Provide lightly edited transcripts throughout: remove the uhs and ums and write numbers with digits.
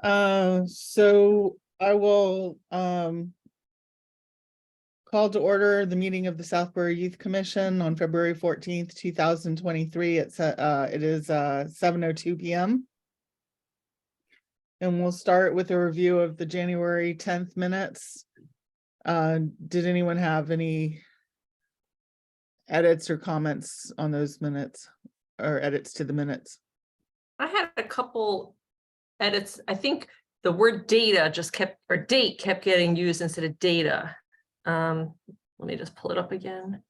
So I will call to order the meeting of the Southbury Youth Commission on February 14th, 2023. It is 7:02 p.m. And we'll start with a review of the January 10th minutes. Did anyone have any edits or comments on those minutes or edits to the minutes? I had a couple edits. I think the word data just kept, or date kept getting used instead of data. Let me just pull it up again.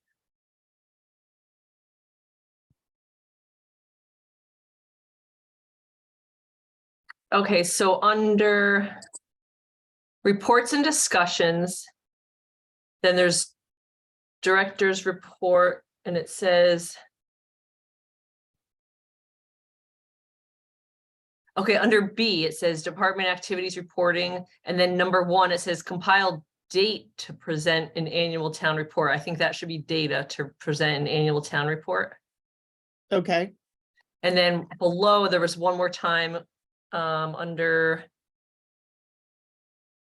Okay, so under reports and discussions, then there's director's report, and it says, okay, under B, it says department activities reporting, and then number 1, it says compiled date to present an annual town report. I think that should be data to present an annual town report. Okay. And then below, there was one more time under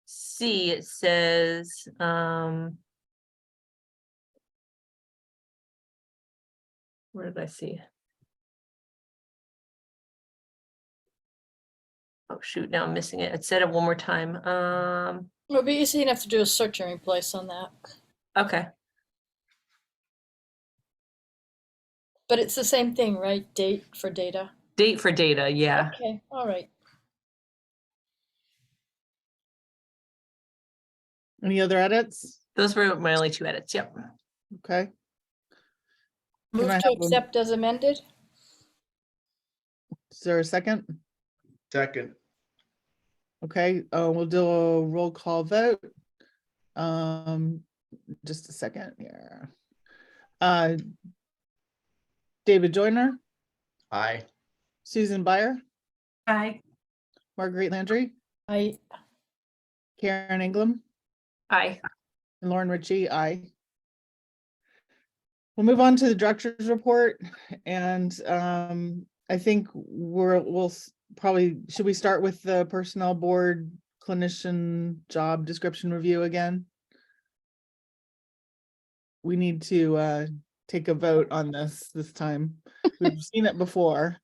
C, it says, where did I see? Oh, shoot, now I'm missing it. It said it one more time. It'll be easy enough to do a search and replace on that. Okay. But it's the same thing, right? Date for data. Date for data, yeah. Okay, all right. Any other edits? Those were my only 2 edits, yep. Okay. Move I to have a- accept as amended. Is there a second? Second. Okay, we'll do a roll call vote. Just a second here. David Joyner, Aye. Susan Byer, Aye. Marguerite Landry, I Karen Ingram, Aye. and Lauren Ritchie, aye. We'll move on to the director's report, and I think we'll probably, should we start with the personnel board clinician job description review again? We need to take a vote on this time. We've seen it before.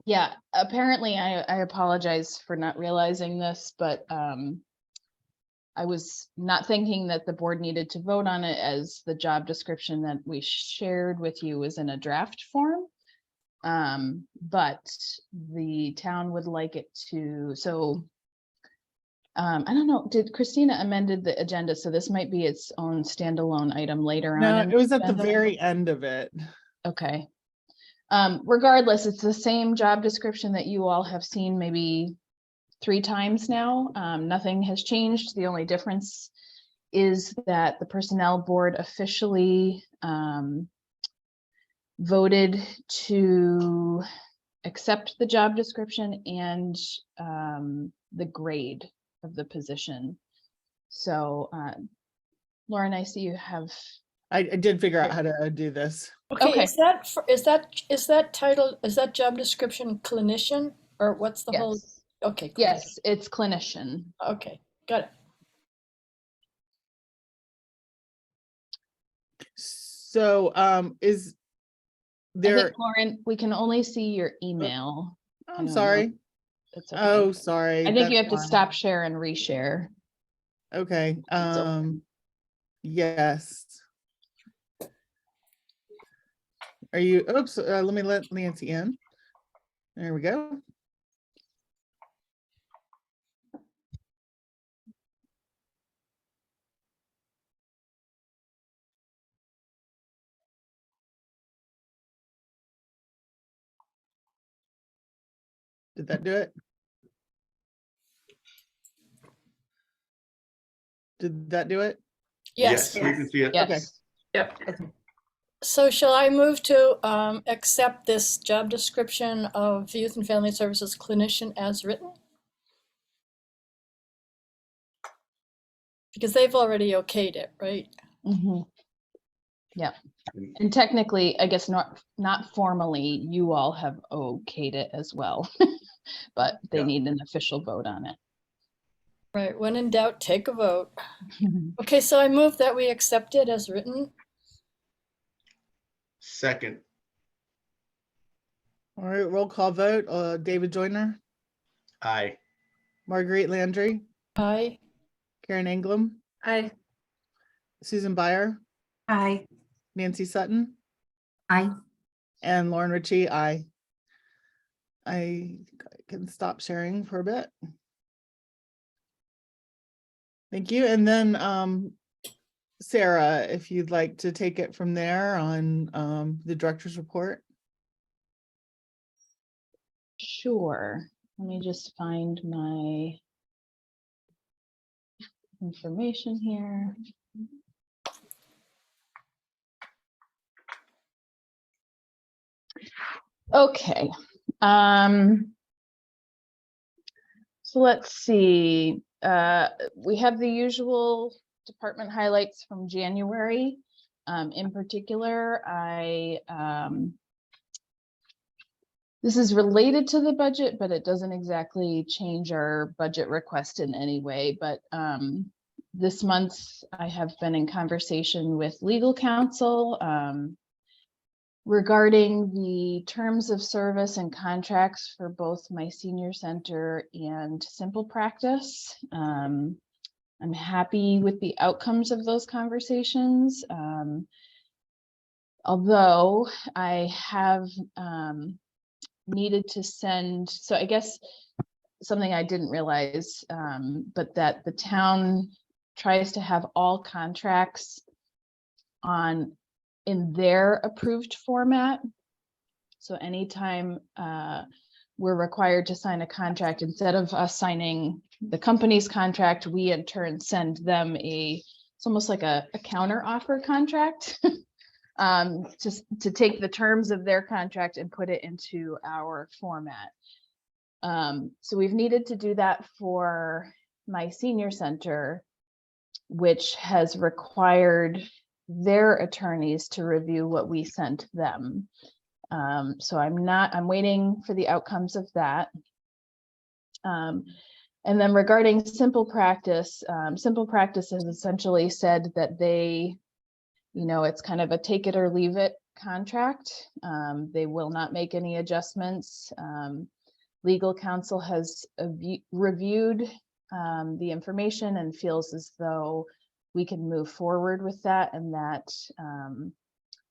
Yeah, apparently I apologize for not realizing this, but I was not thinking that the board needed to vote on it, as the job description that we shared with you was in a draft form. But the town would like it to, so I don't know, did Christina amended the agenda? So this might be its own standalone item later on. No, in it was at the agenda? very end of it. Okay. Regardless, it's the same job description that you all have seen maybe 3 times now. Nothing has changed. The only difference is that the personnel board officially voted to accept the job description and the grade of the position. So Lauren, I see you have. I did figure out how to do this. okay. Okay. Is that title? Is that job description clinician, or what's the whole? Yes, Okay. Cool. yes, it's clinician. Okay, got it. So is I there, think, Lauren, we can only see your email. I I'm don't know. sorry. It's okay. Oh, sorry. I think you that's have to fine. stop share and reshare. Okay, open. yes. Are you, oops, let me let Nancy in. There we go. Did that do it? Did that do it? Yes. We can see it. Yes. Yep. So shall I move to accept this job description of Youth and Family Services clinician as written? Because they've already okayed it, right? Mhm. Yeah. And technically, I guess not formally, you all have okayed it as well. but they Yeah. need an official vote on it. Right, when in doubt, take a vote. Okay, so I move that we accept it as written. Second, All right, roll call vote. David Joyner, aye. Marguerite Landry, Aye. Karen Englam, Aye. Susan Byer, Aye. Nancy Sutton, Aye. and Lauren Ritchie, aye. I can stop sharing for a bit. Thank you. And then Sarah, if you'd like to take it from there on the director's report. Sure. Let me just find my information here. Okay. So let's see. We have the usual department highlights from January. In particular, this is related to the budget, but it doesn't exactly change our budget request in any way. But this month, I have been in conversation with legal counsel regarding the terms of service and contracts for both my senior center and Simple Practice. I'm happy with the outcomes of those conversations. Although I have needed to send, so I guess something I didn't realize, but that the town tries to have all contracts in their approved format. So anytime we're required to sign a contract, instead of us signing the company's contract, we in turn send them it's almost like a counter offer contract. Just to take the terms of their contract and put it into our format. So we've needed to do that for my senior center, which has required their attorneys to review what we sent them. So I'm waiting for the outcomes of that. And then regarding Simple Practice, Simple Practice has essentially said that they, it's kind of a take it or leave it contract. They will not make any adjustments. Legal counsel has reviewed the information and feels as though we can move forward with that, and that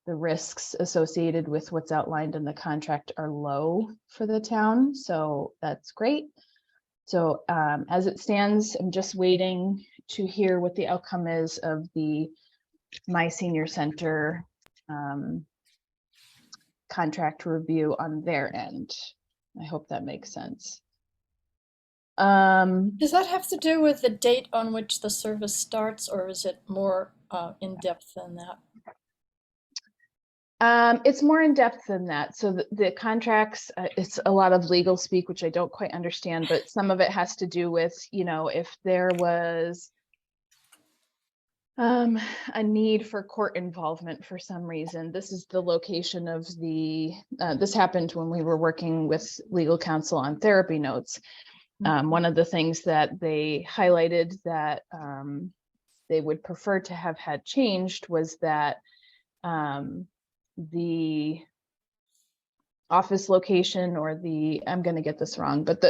the risks associated with what's outlined in the contract are low for the town. So that's great. So as it stands, I'm just waiting to hear what the outcome is of the My Senior Center contract review on their end. I hope that makes sense. Does that have to do with the date on which the service starts, or is it more in depth than that? It's more in depth than that. So the contracts, it's a lot of legal speak, which I don't quite understand, but some of it has to do with, if there was a need for court involvement for some reason. This is the location of this happened when we were working with legal counsel on therapy notes. One of the things that they highlighted that they would prefer to have had changed was that the office location, or I'm going to get this wrong, but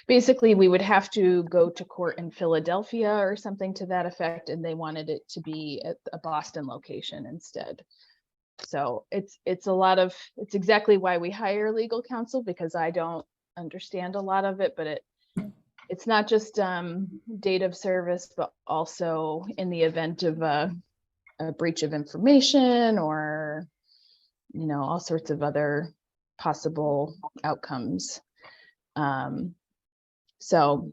basically we would have to go to court in Philadelphia or something to that effect, and they wanted it to be at a Boston location instead. So it's exactly why we hire legal counsel, because I don't understand a lot of it, but it's not just date of service, but also in the event of a breach of information, or all sorts of other possible outcomes. So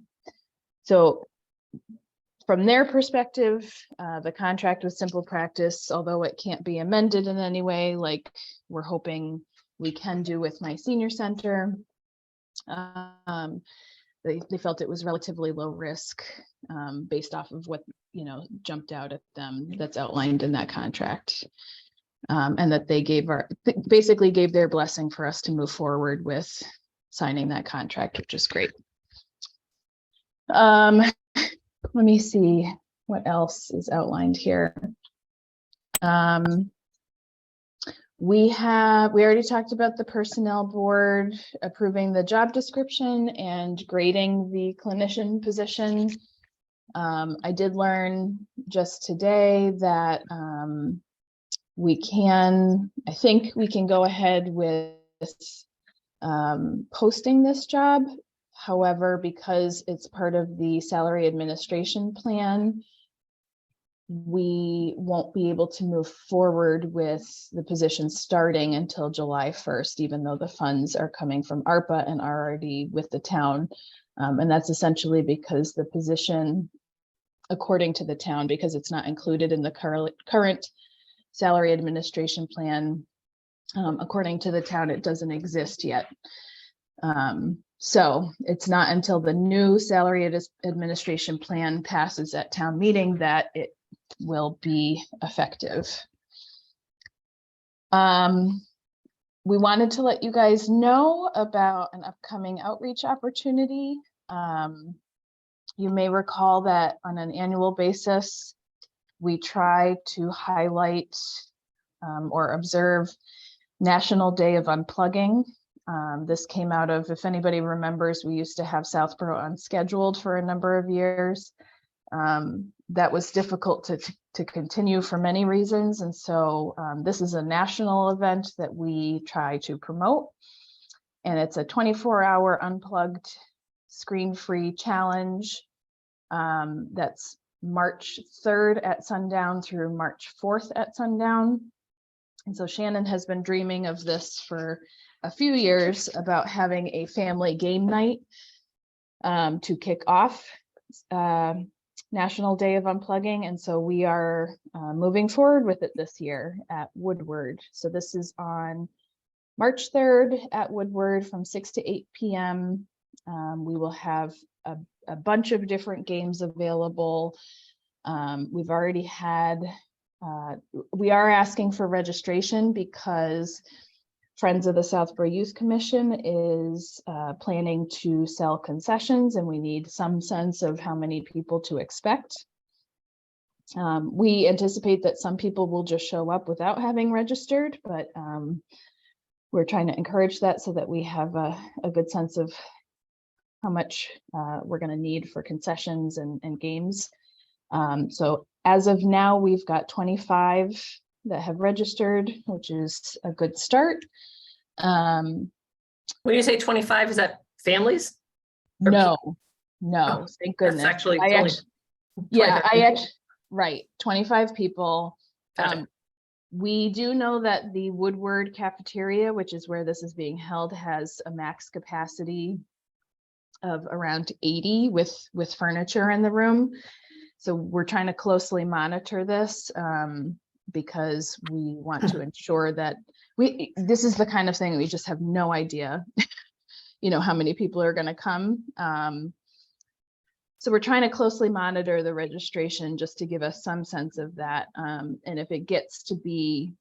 from their perspective, the contract with Simple Practice, although it can't be amended in any way, like we're hoping we can do with My Senior Center, they felt it was relatively low risk based off of what jumped out at them that's outlined in that contract. And that they basically gave their blessing for us to move forward with signing that contract, which is great. Let me see what else is outlined here. We already talked about the personnel board approving the job description and grading the clinician position. I did learn just today that I think we can go ahead with posting this job. However, because it's part of the salary administration plan, we won't be able to move forward with the position starting until July 1st, even though the funds are coming from ARPA and are already with the town. And that's essentially because the position, according to the town, because it's not included in the current salary administration plan, according to the town, it doesn't exist yet. So it's not until the new salary administration plan passes at town meeting that it will be effective. We wanted to let you guys know about an upcoming outreach opportunity. You may recall that on an annual basis, we try to highlight or observe National Day of Unplugging. This came out of, if anybody remembers, we used to have Southborough unscheduled for a number of years. That was difficult to continue for many reasons. And so this is a national event that we try to promote. And it's a 24-hour unplugged, screen-free challenge. That's March 3rd at sundown through March 4th at sundown. And so Shannon has been dreaming of this for a few years, about having a family game night to kick off National Day of Unplugging. And so we are moving forward with it this year at Woodward. So this is on March 3rd at Woodward from 6 to 8 p.m. We will have a bunch of different games available. We've already had, we are asking for registration because Friends of the Southborough Youth Commission is planning to sell concessions, and we need some sense of how many people to expect. We anticipate that some people will just show up without having registered, but we're trying to encourage that so that we have a good sense of how much we're going to need for concessions and games. So as of now, we've got 25 that have registered, which is a good start. When you say 25, is that families? Or No, Oh, thank goodness. That's actually I only actu- yeah, 25 right, 25 people. Got it. We do know that the Woodward cafeteria, which is where this is being held, has a max capacity of around 80 with furniture in the room. So we're trying to closely monitor this because we want to ensure that this is the kind of thing we just have no idea, how many people are going to come. So we're trying to closely monitor the registration just to give us some sense of that. And if it gets to be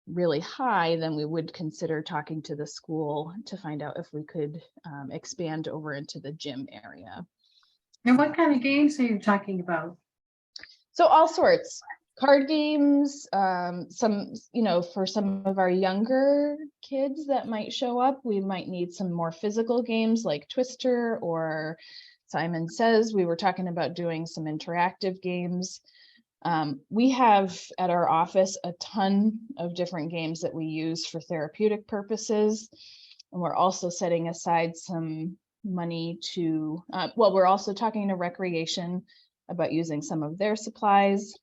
really high, then we would consider talking to the school to find out if we could expand over into the gym area. And what kind of games are you talking about? So all sorts, card games, some, for some of our younger kids that might show up, we might need some more physical games like Twister or Simon Says. We were talking about doing some interactive games. We have at our office a ton of different games that we use for therapeutic purposes. And we're also setting aside some money to, we're also talking to Recreation about using some of their supplies.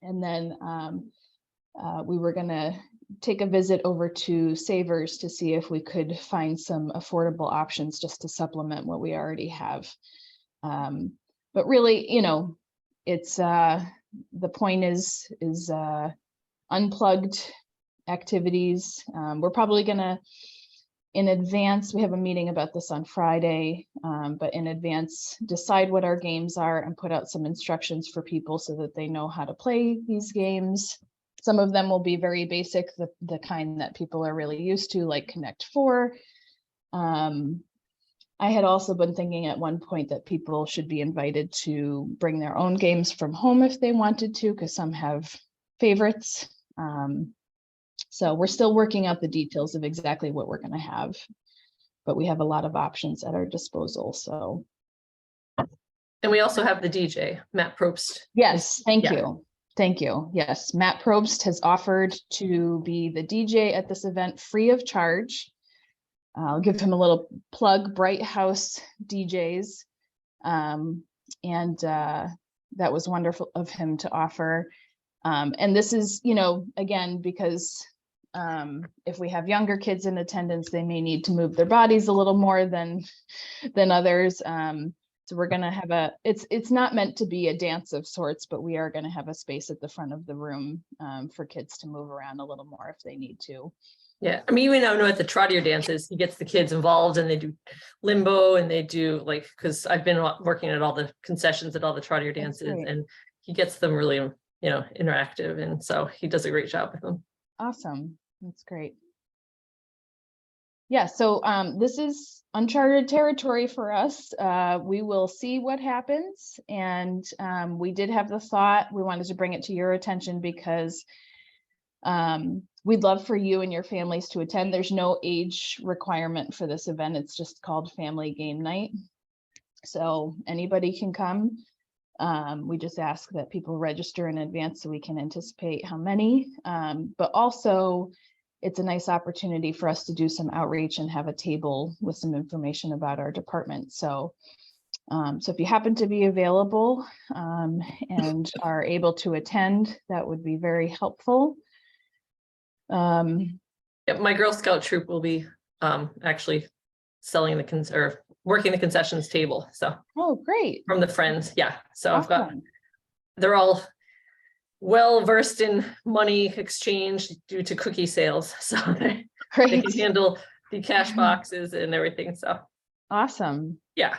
And then we were going to take a visit over to Savers to see if we could find some affordable options just to supplement what we already have. But really, it's the point is unplugged activities. We're probably going to, in advance, we have a meeting about this on Friday, but in advance, decide what our games are and put out some instructions for people so that they know how to play these games. Some of them will be very basic, the kind that people are really used to, like Connect 4. I had also been thinking at one point that people should be invited to bring their own games from home if they wanted to, because some have favorites. So we're still working out the details of exactly what we're going to have, but we have a lot of options at our disposal. So And we also have the DJ, Matt Probst. yes, thank Yeah. you. Thank you. Yes, Matt Probst has offered to be the DJ at this event free of charge. I'll give him a little plug, Bright House DJs. That was wonderful of him to offer. And this is, again, because if we have younger kids in attendance, they may need to move their bodies a little more than others. So we're gonna have it's not meant to be a dance of sorts, but we are gonna have a space at the front of the room for kids to move around a little more if they need to. Yeah, I mean, even I know at the Trottier dances, he gets the kids involved and they do limbo and they do because I've been working at all the concessions at all the Trottier That's dances great. and he gets them really, interactive. And so he does a great job with them. Awesome. That's great. Yeah, so this is uncharted territory for us. We will see what happens. And we did have the thought, we wanted to bring it to your attention because we'd love for you and your families to attend. There's no age requirement for this event. It's just called Family Game Night. So anybody can come. We just ask that people register in advance so we can anticipate how many. But also, it's a nice opportunity for us to do some outreach and have a table with some information about our department. So if you happen to be available and are able to attend, that would be very helpful. Yeah, my Girl Scout troop will be actually selling working the concessions table. So Oh, great. from the friends, yeah. So I've got, Awesome. they're all well versed in money exchange due to cookie sales. So they Great. can handle the cash boxes and everything. So Awesome. yeah.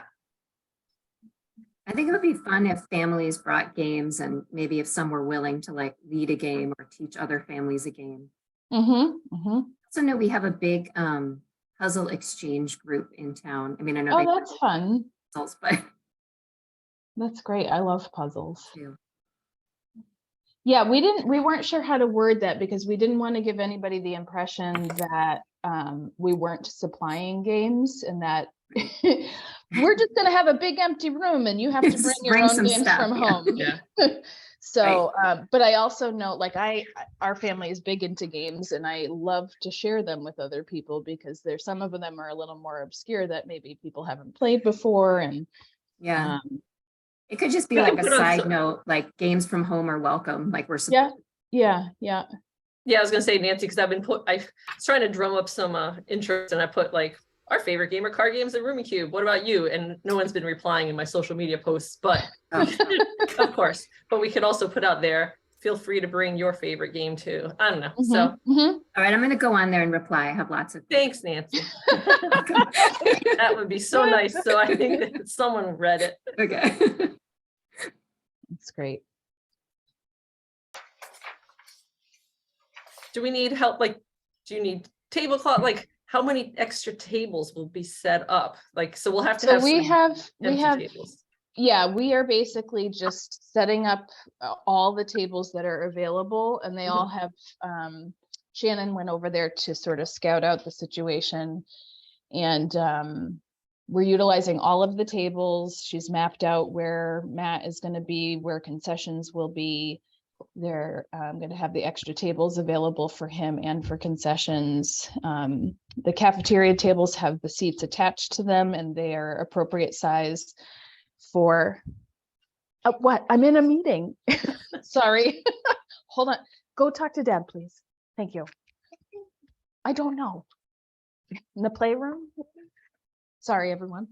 I think it would be fun if families brought games and maybe if some were willing to lead a game or teach other families a game. Also know we have a big puzzle exchange group in town. I mean, I know Oh, that's fun. puzzles, but That's great. I love puzzles. too. Yeah, we weren't sure how to word that because we didn't want to give anybody the impression that we weren't supplying games and that we're just going to have a big empty room and you have to bring Just your bring own some games stuff, from yeah. home. Yeah. So, but I also know our family is big into games and I love to share them with other people because there's some of them are a little more obscure that maybe people haven't played before. And Yeah. It could just be Yeah, like a put on side some- note, like games from home are welcome. Like we're yeah, supposed yeah. Yeah, I was gonna say, Nancy, because I was trying to drum up some interest and I put our favorite game are card games and Roomy Cube. What about you? And no one's been replying in my social media posts, but Oh. of course, but we could also put out there, feel free to bring your favorite game too. I don't know. So All right, I'm going to go on there and reply. I have lots of. thanks, Nancy. That would be so nice. So I think that someone read it. Okay. That's great. Do we need help? Do you need tablecloth? How many extra tables will be set up? So we'll have to So have we some have empty tables. yeah, we are basically just setting up all the tables that are available and they all have, Shannon went over there to sort of scout out the situation. And we're utilizing all of the tables. She's mapped out where Matt is going to be, where concessions will be. They're going to have the extra tables available for him and for concessions. The cafeteria tables have the seats attached to them and they are appropriate size for what? I'm in a meeting. Sorry. Hold on. Go talk to Dad, please. Thank you. I don't know. In the playroom? Sorry, everyone.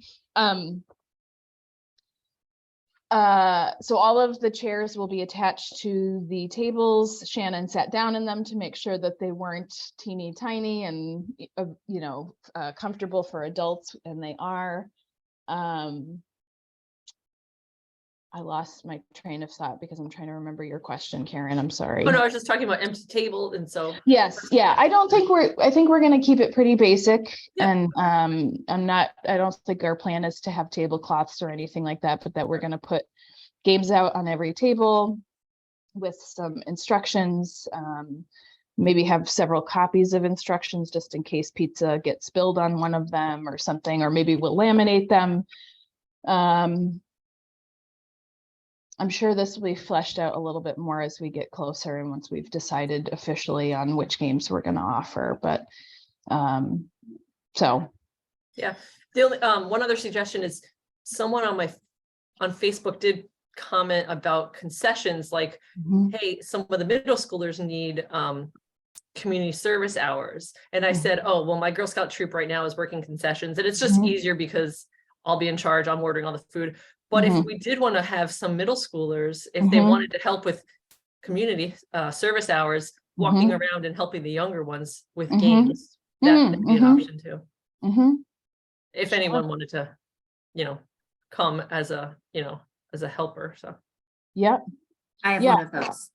So all of the chairs will be attached to the tables. Shannon sat down in them to make sure that they weren't teeny tiny and, comfortable for adults, and they are. I lost my train of thought because I'm trying to remember your question, Karen. I'm sorry. Oh, no, I was just talking about empty table, and so. Yes, yeah, I think we're gonna keep it pretty basic. Yeah. And I don't think our plan is to have tablecloths or anything like that, but that we're gonna put games out on every table with some instructions, maybe have several copies of instructions just in case pizza gets spilled on one of them or something, or maybe we'll laminate them. I'm sure this will be fleshed out a little bit more as we get closer and once we've decided officially on which games we're going to offer. But so Yeah, the only, one other suggestion is someone on Facebook did comment about concessions, like, hey, some of the middle schoolers need community service hours. And I said, oh, well, my Girl Scout troop right now is working concessions, and it's just easier because I'll be in charge, I'm ordering all the food. But if we did want to have some middle schoolers, if they wanted to help with community service hours, walking around and helping the younger ones with games, that would be an option too. If anyone wanted to, come as a, as a helper, so. Yep. I have Yeah. one of those.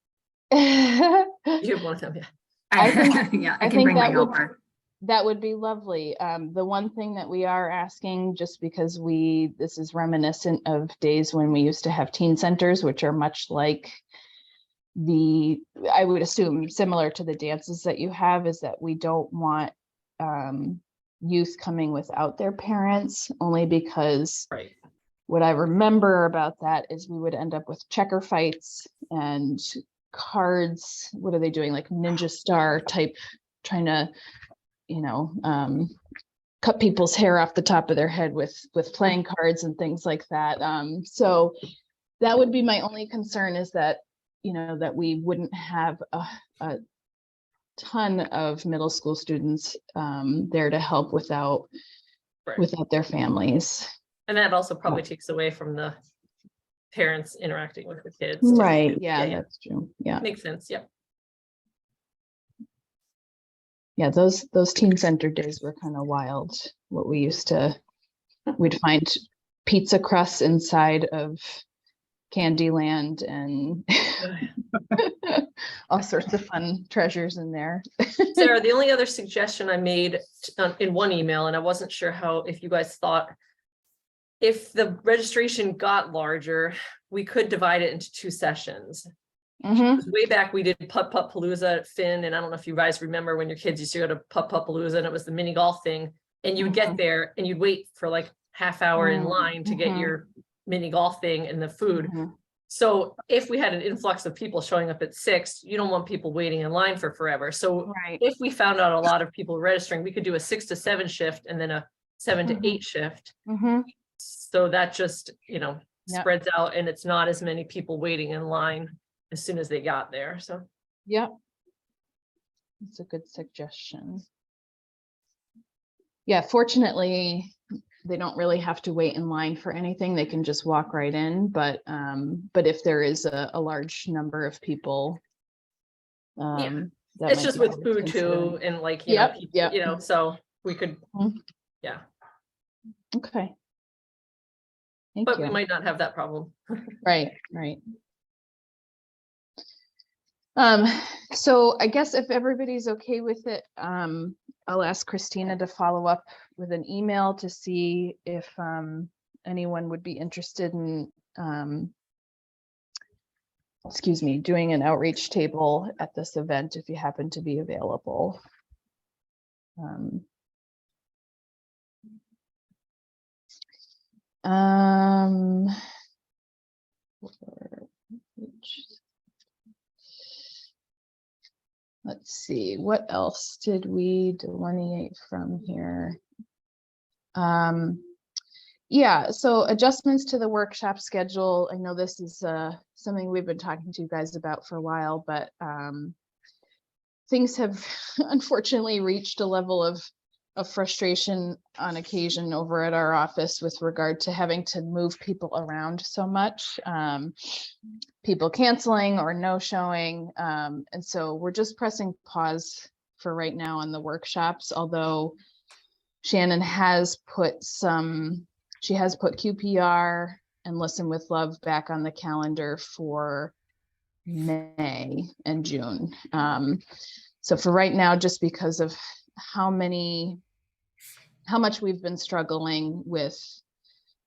You have one of them, yeah. I think- Yeah, I I can think bring my that would- helper. That would be lovely. The one thing that we are asking, just because this is reminiscent of days when we used to have teen centers, which are much like I would assume similar to the dances that you have, is that we don't want youth coming without their parents, only because Right. what I remember about that is we would end up with checker fights and cards. What are they doing? Like Ninja Star type, trying to cut people's hair off the top of their head with playing cards and things like that. So that would be my only concern, is that, that we wouldn't have a ton of middle school students there to help without their families. And that also probably takes away from the parents interacting with the kids. Right. Yeah, Yeah. that's true. Yeah. Makes sense, yeah. Yeah, those teen center days were kind of wild. We'd find pizza crusts inside of Candyland and all sorts of fun treasures in there. Sarah, the only other suggestion I made in one email, and I wasn't sure if you guys thought, if the registration got larger, we could divide it into 2 sessions. Way back, we did Putt Putt Palooza at Finn, and I don't know if you guys remember when your kids used to go to Putt Putt Palooza, and it was the mini golf thing, and you would get there and you'd wait for like half hour in line to get your mini golf thing and the food. So if we had an influx of people showing up at 6, you don't want people waiting in line for forever. So Right. if we found out a lot of people registering, we could do a 6 to 7 shift and then a 7 to 8 shift. So that just, Yep. spreads out, and it's not as many people waiting in line as soon as they got there, so. Yep. That's a good suggestion. Yeah, fortunately, they don't really have to wait in line for anything. They can just walk right in, but if there is a large number of people, that It's might just be with worth food considering. too, and like, Yep, people, yep. so we could, Okay. Thank but we you. might not have that problem. Right. So I guess if everybody's okay with it, I'll ask Christina to follow up with an email to see if anyone would be interested in doing an outreach table at this event if you happen to be available. Let's see, what else did we delineate from here? Yeah, so adjustments to the workshop schedule. I know this is something we've been talking to you guys about for a while, but things have unfortunately reached a level of frustration on occasion over at our office with regard to having to move people around so much. People canceling or no showing. And so we're just pressing pause for right now on the workshops, although Shannon has put QPR and Listen with Love back on the calendar for May and June. So for right now, just because of how much we've been struggling with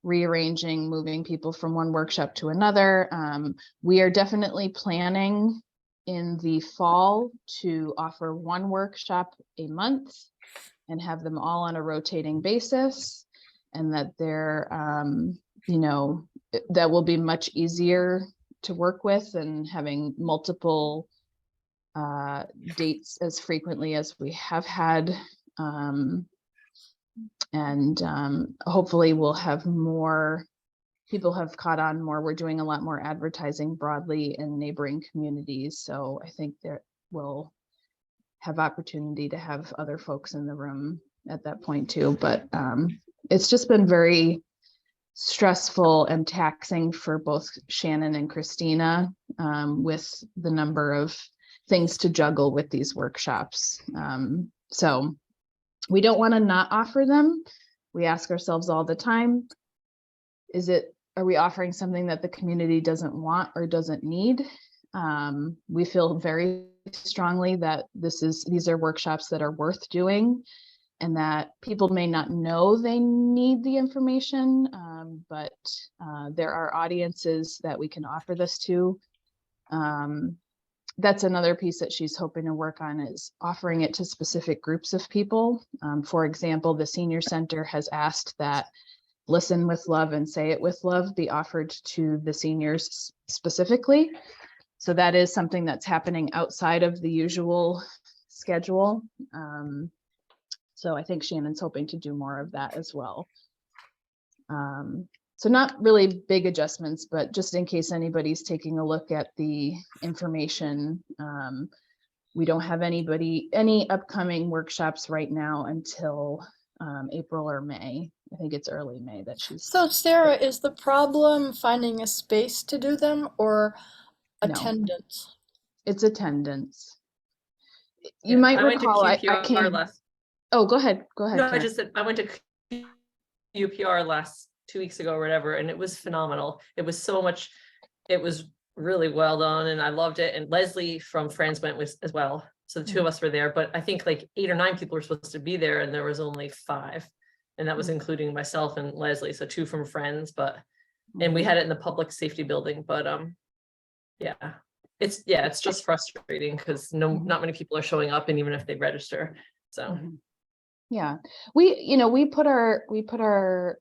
rearranging, moving people from one workshop to another, we are definitely planning in the fall to offer one workshop a month and have them all on a rotating basis, and that they're, that will be much easier to work with than having multiple dates as frequently as we have had. Hopefully we'll have more people have caught on more. We're doing a lot more advertising broadly in neighboring communities. So I think that we'll have opportunity to have other folks in the room at that point too. But it's just been very stressful and taxing for both Shannon and Christina with the number of things to juggle with these workshops. So we don't want to not offer them. We ask ourselves all the time, are we offering something that the community doesn't want or doesn't need? We feel very strongly that these are workshops that are worth doing, and that people may not know they need the information, but there are audiences that we can offer this to. That's another piece that she's hoping to work on, is offering it to specific groups of people. For example, the Senior Center has asked that Listen with Love and Say It with Love be offered to the seniors specifically. So that is something that's happening outside of the usual schedule. So I think Shannon's hoping to do more of that as well. So not really big adjustments, but just in case anybody's taking a look at the information, we don't have any upcoming workshops right now until April or May. I think it's early May that she's. So Sarah, is the problem finding a space to do them or No. attendance? It's attendance. You Yeah, might I went to recall, I QPR came. last. Oh, go ahead. No, I Karen. just said I went to UPR last 2 weeks ago or whatever, and it was phenomenal. It was so much. It was really well done, and I loved it. And Leslie from Friends went with as well, so the two of us were there. But I think like 8 or 9 people were supposed to be there, and there was only 5, and that was including myself and Leslie, so 2 from Friends. But and we had it in the public safety building. But it's just frustrating because not many people are showing up, and even if they register, so. Yeah, we put our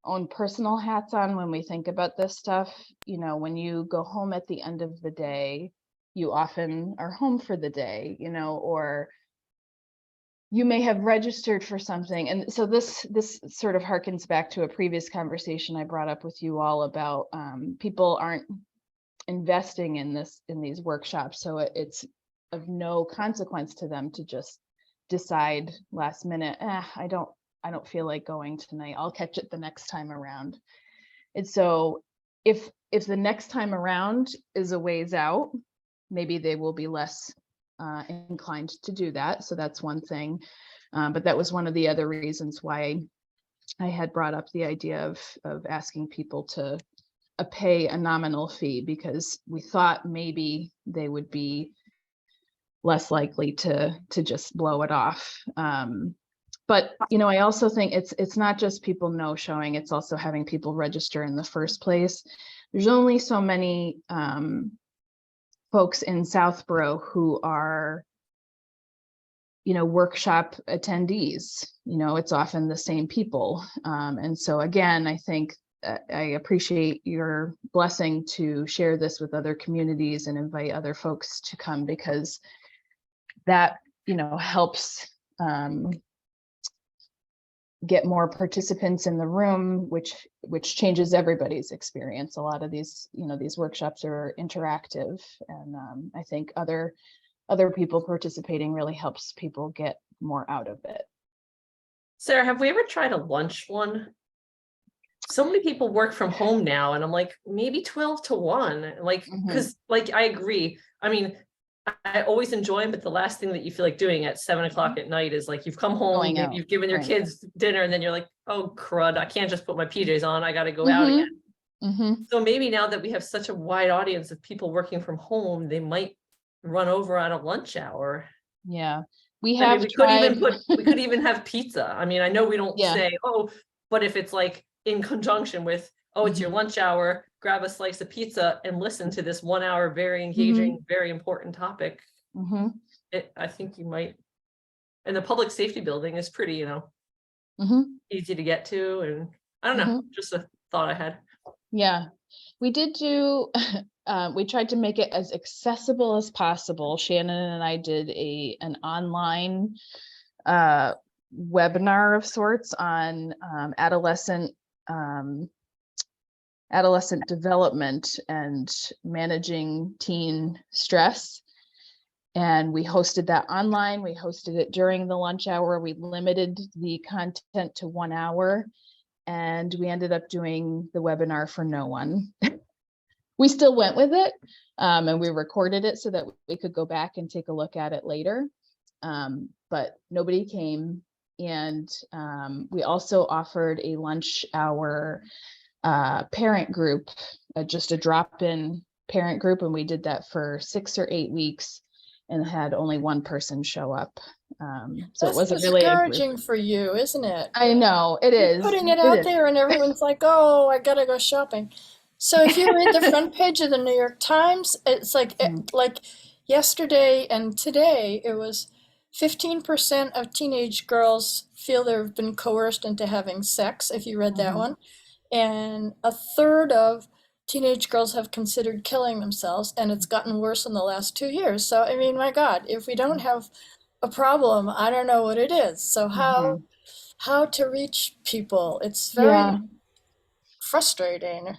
own personal hats on when we think about this stuff. When you go home at the end of the day, you often are home for the day, or you may have registered for something. And so this sort of harkens back to a previous conversation I brought up with you all about people aren't investing in these workshops. So it's of no consequence to them to just decide last minute, I don't feel like going tonight. I'll catch it the next time around. And so if the next time around is a ways out, maybe they will be less inclined to do that. So that's one thing. But that was one of the other reasons why I had brought up the idea of asking people to pay a nominal fee, because we thought maybe they would be less likely to just blow it off. But I also think it's not just people no showing, it's also having people register in the first place. There's only so many folks in Southborough who are workshop attendees. It's often the same people. And so again, I think I appreciate your blessing to share this with other communities and invite other folks to come, because that helps get more participants in the room, which changes everybody's experience. A lot of these these workshops are interactive, and I think other people participating really helps people get more out of it. Sarah, have we ever tried a lunch one? So many people work from home now, and I'm like, maybe 12 to 1, like, because I agree. I mean, I always enjoy them, but the last thing that you feel like doing at 7 o'clock at night is like, you've come home, maybe you've given your kids dinner, and then you're like, oh crud, I can't just put my PJs on, I got to go out again. Mhm. So maybe now that we have such a wide audience of people working from home, they might run over on a lunch hour. Yeah, we I mean, have we could even tried. we could even have pizza. I mean, I know we don't Yeah. say, oh, but if it's like in conjunction with, oh, it's your Mhm. lunch hour, grab a slice of pizza and listen to this 1 hour, very engaging, very important topic. Mhm. I think you might, and the public safety building is pretty, Mhm. easy to get to, and I don't know, just a thought I had. Yeah, we did do, we tried to make it as accessible as possible. Shannon and I did an online webinar of sorts on um, adolescent development and managing teen stress. And we hosted that online. We hosted it during the lunch hour. We limited the content to 1 hour. And we ended up doing the webinar for no one. We still went with it, and we recorded it so that we could go back and take a look at it later. But nobody came. And we also offered a lunch hour parent group, just a drop-in parent group. And we did that for 6 or 8 weeks and had only one person show up. So it That's wasn't really a group. discouraging for you, isn't it? I know, it You're is. putting it It out is. there and everyone's like, oh, I gotta go shopping. So if you read the front page of the New York Times, it's like like yesterday and today, it was 15% of teenage girls feel they've been coerced into having sex, if you read that Mhm. one. And a third of teenage girls have considered killing themselves, and it's gotten worse in the last 2 years. So, I mean, my God, if we don't have a problem, I don't know what it is. So Mhm. how to reach people? It's very Yeah, frustrating.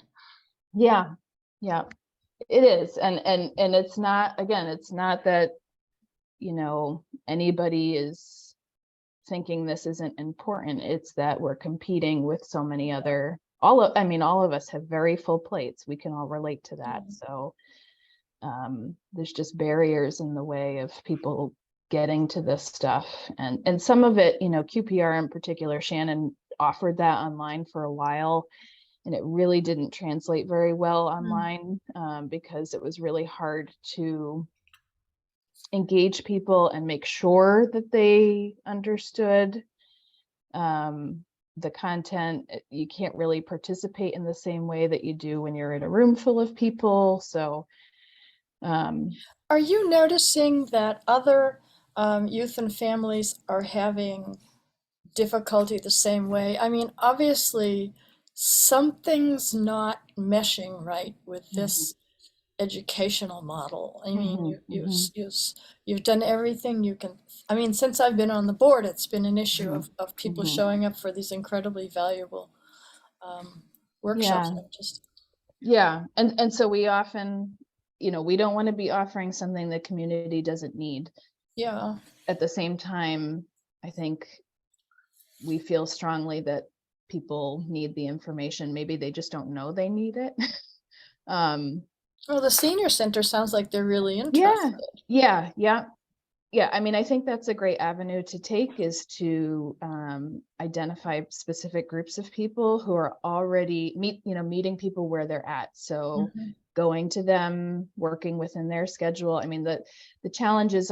yeah, yeah, it is. And it's not, again, it's not that, anybody is thinking this isn't important. It's that we're competing with so many other, all of us have very full plates. We can all relate to that. So there's just barriers in the way of people getting to this stuff. And some of it, QPR in particular, Shannon offered that online for a while, and it really didn't translate very well online because it was really hard to engage people and make sure that they understood the content. You can't really participate in the same way that you do when you're in a room full of people. So Are you noticing that other youth and families are having difficulty the same way? I mean, obviously, something's not meshing right with this educational model. I mean, you've done everything you can. I mean, since I've been on the board, it's been an issue of people showing up for these incredibly valuable workshops. Yeah. And so we often, we don't want to be offering something the community doesn't need. Yeah. At the same time, I think we feel strongly that people need the information. Maybe they just don't know they need it. Well, the senior center sounds like they're really interested. Yeah. I mean, I think that's a great avenue to take, is to identify specific groups of people who are already meeting people where they're at. So going to them, working within their schedule. I mean, the challenge is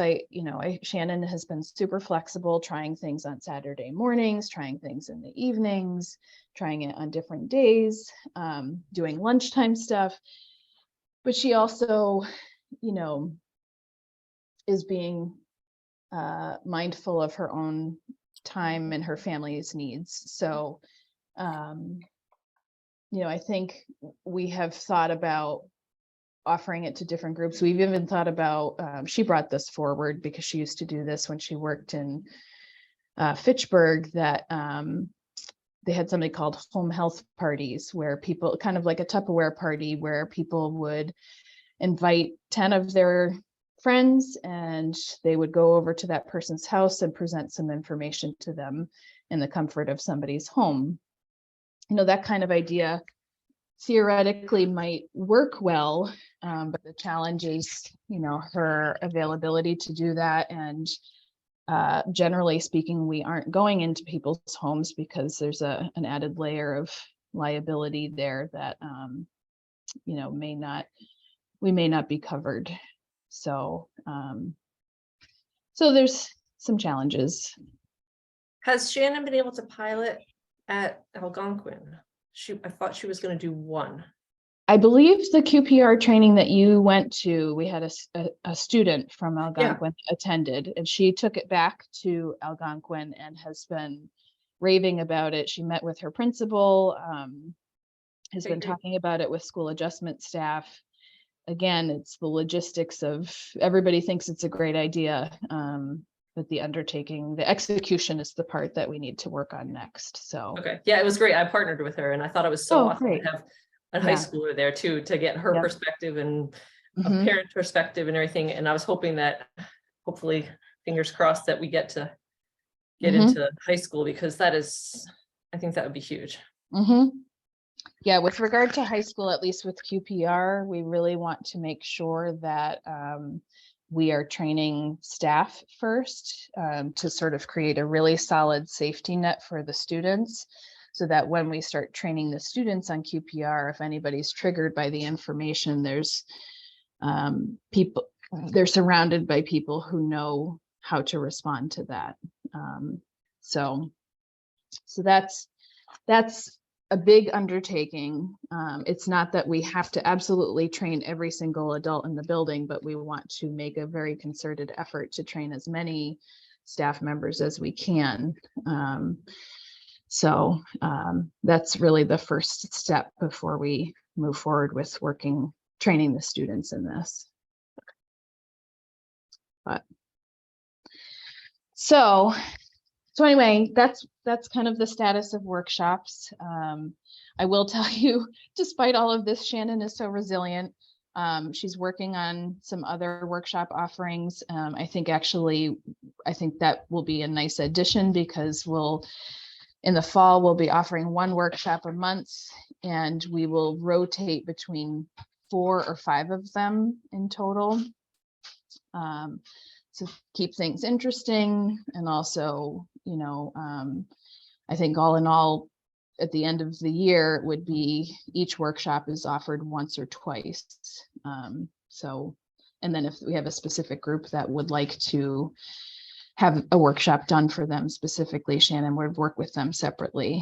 Shannon has been super flexible, trying things on Saturday mornings, trying things in the evenings, trying it on different days, doing lunchtime stuff. But she also, is being mindful of her own time and her family's needs. So, I think we have thought about offering it to different groups. We've even thought about, she brought this forward because she used to do this when she worked in Fitchburg, that they had something called home health parties, where people, kind of like a Tupperware party, where people would invite 10 of their friends and they would go over to that person's house and present some information to them in the comfort of somebody's home. That kind of idea theoretically might work well, but the challenge is, her availability to do that. And generally speaking, we aren't going into people's homes because there's an added layer of liability there that, you know, we may not be covered. So, so there's some challenges. Has Shannon been able to pilot at Algonquin? I thought she was gonna do one. I believe the QPR training that you went to, we had a student from Algonquin attended, and she took it back to Algonquin and has been raving about it. She met with her principal, has Okay, been great. talking about it with school adjustment staff. Again, it's the logistics of, everybody thinks it's a great idea, but the undertaking, the execution is the part that we need to work on next. So, Okay, yeah, it was great. I partnered with her and I thought it was so Oh, awesome great. to have a high Yeah. schooler there too, to get her Yep. perspective and a mhm, parent perspective and everything. And I was hoping that, hopefully, fingers crossed, that we get to get Mhm. into high school, because that is, I think that would be huge. mhm. Yeah, with regard to high school, at least with QPR, we really want to make sure that we are training staff first, to sort of create a really solid safety net for the students, so that when we start training the students on QPR, if anybody's triggered by the information, there's people, they're surrounded by people who know how to respond to that. So that's a big undertaking. It's not that we have to absolutely train every single adult in the building, but we want to make a very concerted effort to train as many staff members as we can. So that's really the first step before we move forward with training the students in this. But so anyway, that's kind of the status of workshops. I will tell you, despite all of this, Shannon is so resilient. She's working on some other workshop offerings. I think that will be a nice addition, because in the fall, we'll be offering one workshop a month, and we will rotate between 4 or 5 of them in total. To keep things interesting, and also, you know, I think all in all, at the end of the year, it would be each workshop is offered once or twice. So, and then if we have a specific group that would like to have a workshop done for them specifically, Shannon would work with them separately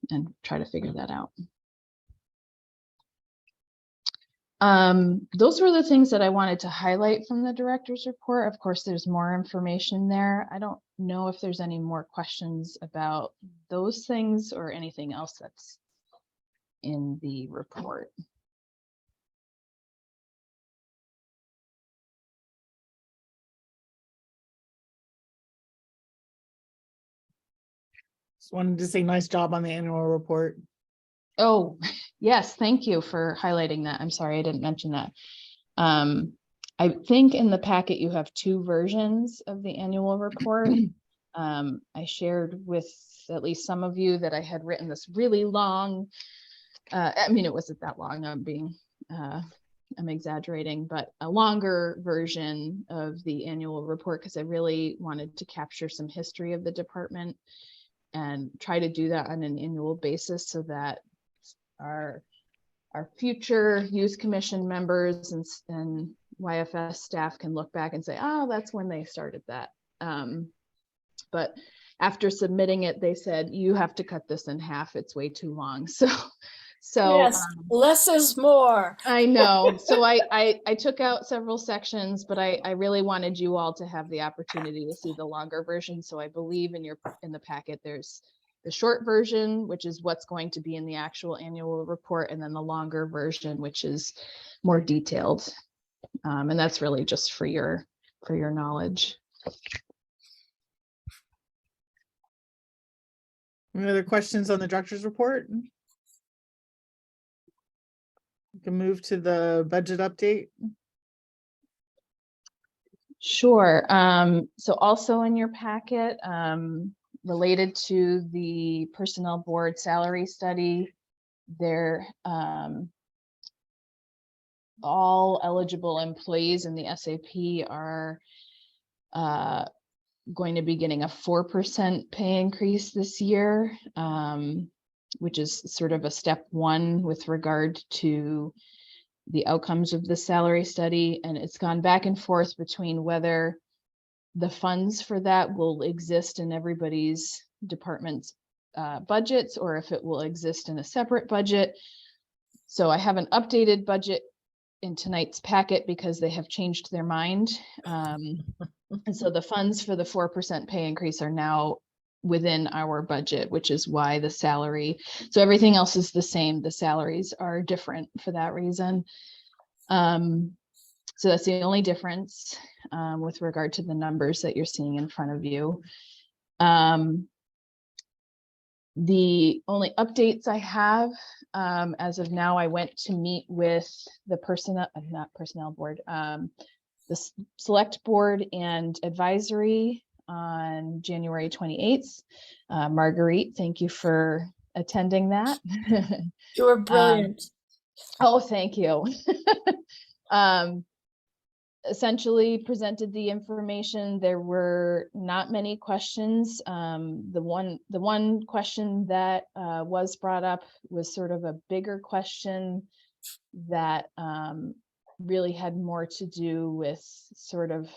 and try to figure that out. Those were the things that I wanted to highlight from the director's report. Of course, there's more information there. I don't know if there's any more questions about those things or anything else that's in the report. Just wanted to say nice job on the annual report. Oh, yes, thank you for highlighting that. I'm sorry, I didn't mention that. I think in the packet you have 2 versions of the annual report. I shared with at least some of you that I had written this really long, I mean, it wasn't that long, I'm exaggerating, but a longer version of the annual report, because I really wanted to capture some history of the department and try to do that on an annual basis, so that our future youth commission members and YFS staff can look back and say, oh, that's when they started that. But after submitting it, they said, you have to cut this in half. It's way too long. So Yes, less is more. I know. So I took out several sections, but I really wanted you all to have the opportunity to see the longer version. So I believe in the packet, there's the short version, which is what's going to be in the actual annual report, and then the longer version, which is more detailed. And that's really just for your knowledge. Any other questions on the director's report? We can move to the budget update. Sure. So also in your packet, related to the personnel board salary study, there, all eligible employees in the SAP are going to be getting a 4% pay increase this year. which is sort of a step one with regard to the outcomes of the salary study. And it's gone back and forth between whether the funds for that will exist in everybody's department's budgets, or if it will exist in a separate budget. So I have an updated budget in tonight's packet because they have changed their mind. And so the funds for the 4% pay increase are now within our budget, which is why the salary, so everything else is the same. The salaries are different for that reason. So that's the only difference with regard to the numbers that you're seeing in front of you. The only updates I have as of now, I went to meet with the not personnel board, the select board and advisory on January 28th. Marguerite, thank you for attending that. You were brilliant. Oh, thank you. Essentially presented the information. There were not many questions. The one question that was brought up was sort of a bigger question that really had more to do with sort of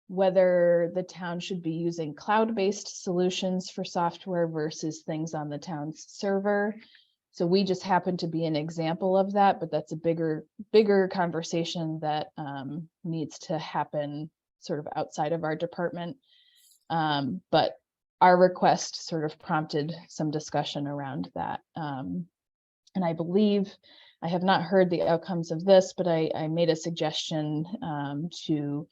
whether the town should be using cloud-based solutions for software versus things on the town's server. So we just happen to be an example of that, but that's a bigger conversation that needs to happen sort of outside of our department. But our request sort of prompted some discussion around that. And I believe, I have not heard the outcomes of this, but I made a suggestion to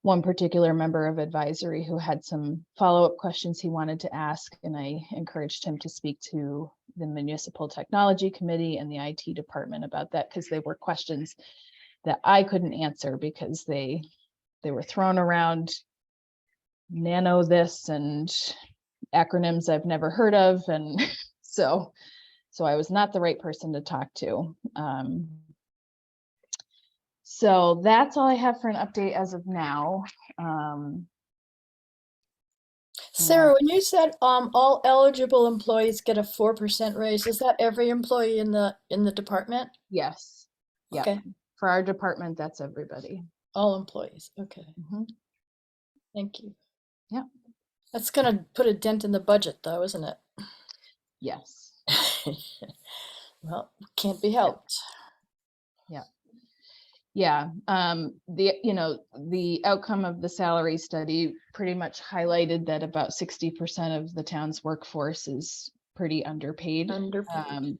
one particular member of advisory who had some follow-up questions he wanted to ask, and I encouraged him to speak to the Municipal Technology Committee and the IT department about that, because they were questions that I couldn't answer because they were thrown around nano this and acronyms I've never heard of, and so I was not the right person to talk to. So that's all I have for an update as of now. Sarah, when you said all eligible employees get a 4% raise, is that every employee in the department? Yes. Yeah. Okay, For our department, that's everybody. all employees. Okay, Mhm. thank you. Yeah. That's gonna put a dent in the budget, though, isn't it? Yes. Well, can't be helped. Yeah. The outcome of the salary study pretty much highlighted that about 60% of the town's workforce is pretty underpaid. Underpaid.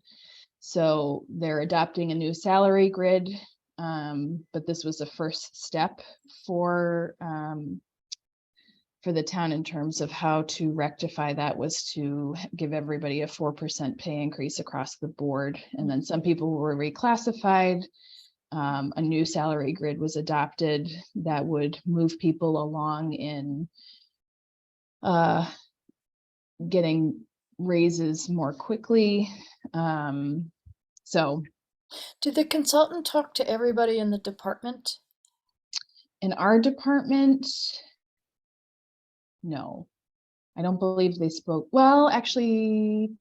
So they're adopting a new salary grid, but this was a first step for the town in terms of how to rectify that, was to give everybody a 4% pay increase across the board. And then some people were reclassified. A new salary grid was adopted that would move people along in getting raises more quickly. So Did the consultant talk to everybody in the department? in our department, no, I don't believe they spoke. Well, actually,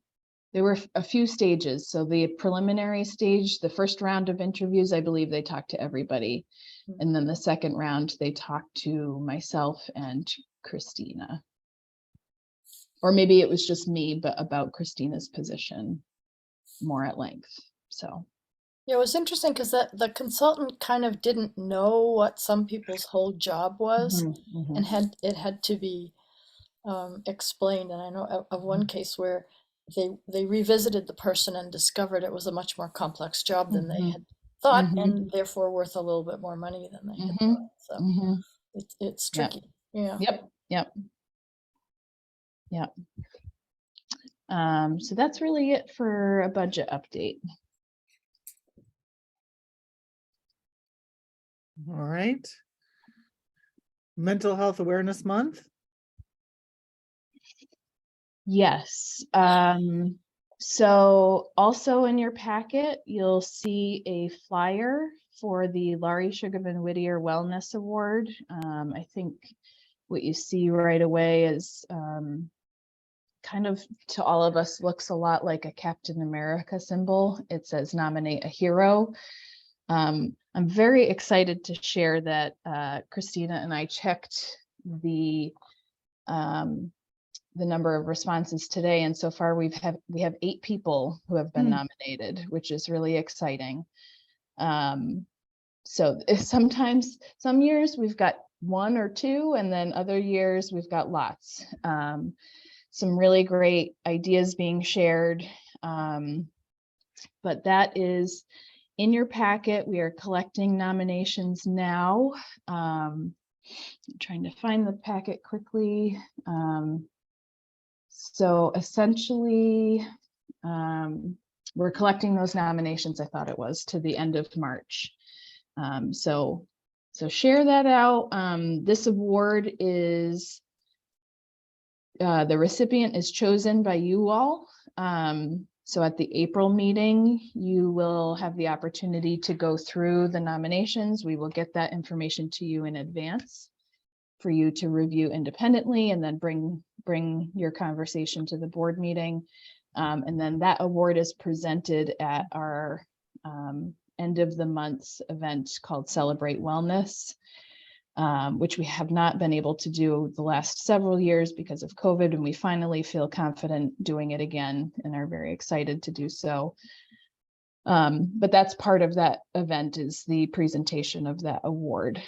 there were a few stages. So the preliminary stage, the first round of interviews, I believe they talked to everybody. And then the second round, they talked to myself and Christina. Or maybe it was just me, but about Christina's position more at length. So Yeah, it was interesting because the consultant kind of didn't know what some people's whole job was, and it had to be explained. And I know of one case where they revisited the person and discovered it was a much more complex job than they had thought, and therefore worth a little bit more money than they had thought. So it's tricky. Yeah. Yep. So that's really it for a budget update. All right. Mental Health Awareness Month. Yes. So also in your packet, you'll see a flyer for the Laurie Sugarman Whittier Wellness Award. I think what you see right away is kind of to all of us looks a lot like a Captain America symbol. It says nominate a hero. I'm very excited to share that Christina and I checked the number of responses today, and so far we have 8 people who have been nominated, which is really exciting. So sometimes, some years we've got 1 or 2, and then other years we've got lots. Some really great ideas being shared. But that is in your packet. We are collecting nominations now. I'm trying to find the packet quickly. So essentially, we're collecting those nominations, I thought it was, to the end of March. So share that out. This award is, the recipient is chosen by you all. So at the April meeting, you will have the opportunity to go through the nominations. We will get that information to you in advance for you to review independently, and then bring your conversation to the board meeting. And then that award is presented at our end of the month's event called Celebrate Wellness, which we have not been able to do the last several years because of COVID, and we finally feel confident doing it again and are very excited to do so. But that's part of that event, is the presentation of that award.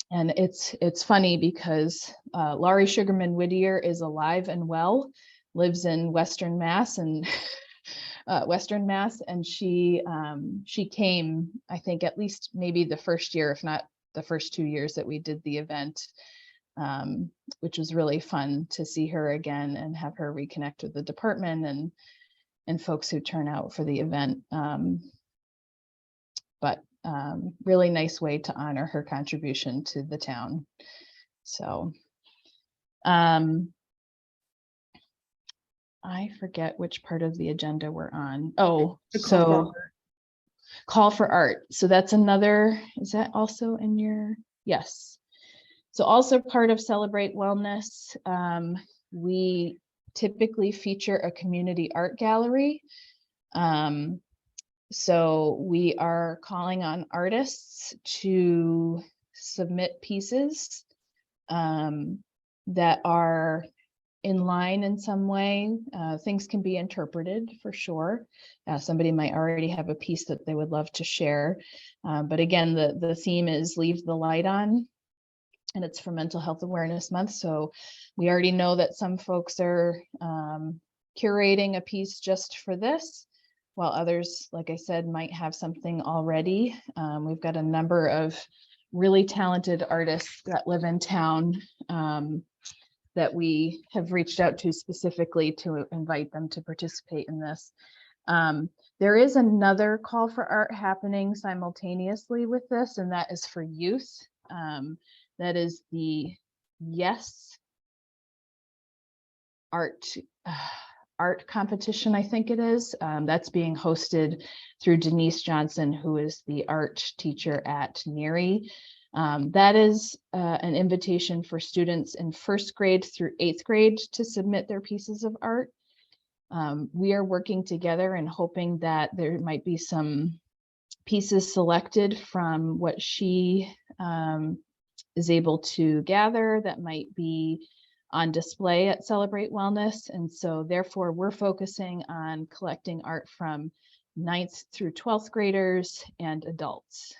And it's funny because Laurie Sugarman Whittier is alive and well, lives in Western Mass, and she came, I think, at least maybe the first year, if not the first 2 years that we did the event, which was really fun to see her again and have her reconnect with the department and folks who turn out for the event. But really nice way to honor her contribution to the town. So I forget which part of the agenda we're on. Oh, so call for art. So that's another, is that also in your, yes. So also part of Celebrate Wellness, we typically feature a community art gallery. So we are calling on artists to submit pieces that are in line in some way. Things can be interpreted for sure. Somebody might already have a piece that they would love to share. But again, the theme is Leave the Light On, and it's for Mental Health Awareness Month. So we already know that some folks are curating a piece just for this, while others, like I said, might have something already. We've got a number of really talented artists that live in town that we have reached out to specifically to invite them to participate in this. There is another call for art happening simultaneously with this, and that is for youth. That is the Yes art competition, I think it is. That's being hosted through Denise Johnson, who is the art teacher at NERI. That is an invitation for students in 1st grade through 8th grade to submit their pieces of art. We are working together and hoping that there might be some pieces selected from what she is able to gather that might be on display at Celebrate Wellness. And so therefore we're focusing on collecting art from 9th through 12th graders and adults,